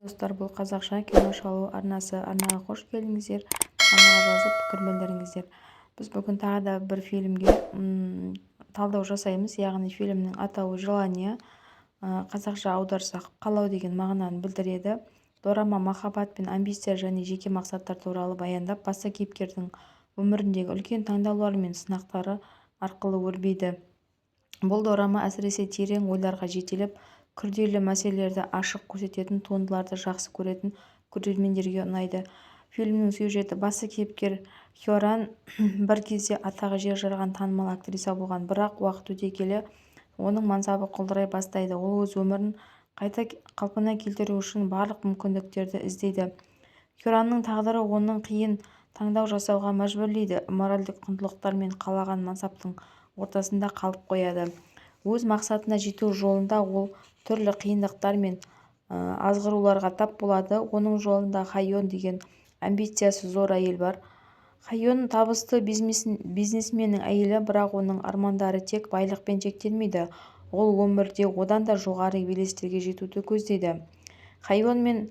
Достар, бұл қазақша кино шалу арнасы. Арнаға қош келдіңіздер. Арнаға жазып пікір білдіріңіздер. Біз бүгін тағы да бір фильмге талдау жасаймыз. Яғни фильмнің атауы «Желание». Қазақша аударсақ қалау деген мағынаны білдіреді. Дорама махаббат пен амбиция және жеке мақсаттар туралы баяндап, басты кейіпкердің өміріндегі үлкен таңдаулар мен сынақтары арқылы өрбиді. Бұл дорама әсіресе терең ойларға жетелеп, күрделі мәселелерді ашық көрсететін туындыларды жақсы көретін көрермендерге ұнайды. Фильмнің сюжеті: басты кейіпкер Хёран бір кезде атағы жер жарған танымал актриса болған, бірақ уақыт өте келе оның мансабы құлдырай бастайды. Ол өз өмірін қайта қалпына келтіру үшін барлық мүмкіндіктерді іздейді. Хёранның тағдыры оның қиын таңдау жасауға мәжбүрлейді, моральдық құндылықтар мен қалаған мансаптың ортасында қалып қояды. Өз мақсатына жету жолында ол түрлі қиындықтар мен азғыруларға тап болады. Оның жолында Хайон деген амбициясы зор әйел бар. Хайон табысты бизнесменнің әйелі, бірақ оның армандары тек байлықпен шектелмейді. Ол өмірде одан да жоғары белестерге жетуді көздейді. Хайон мен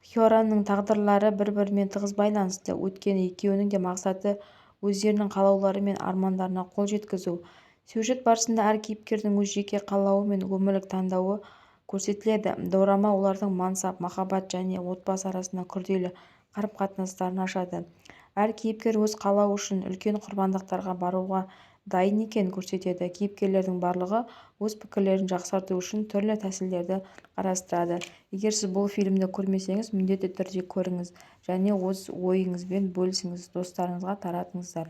Хёранның тағдырлары бір-бірімен тығыз байланысты, өйткені екеуінің де мақсаты өздерінің қалаулары мен армандарына қол жеткізу. Сюжет барысында әр кейіпкердің өз жеке қалауы мен өмірлік таңдауы көрсетіледі. Дорама олардың мансап, махаббат және отбасы арасында күрделі қарым-қатынастарын ашады. Әр кейіпкер өз қалауы үшін үлкен құрбандықтарға баруға дайын екенін көрсетеді. Кейіпкерлердің барлығы өз пікірлерін жақсарту үшін түрлі тәсілдерді қарастырады. Егер сіз бұл фильмді көрмесеңіз, міндетті түрде көріңіз және өз ойыңызбен бөлісіңіз, достарыңызға таратыңыздар.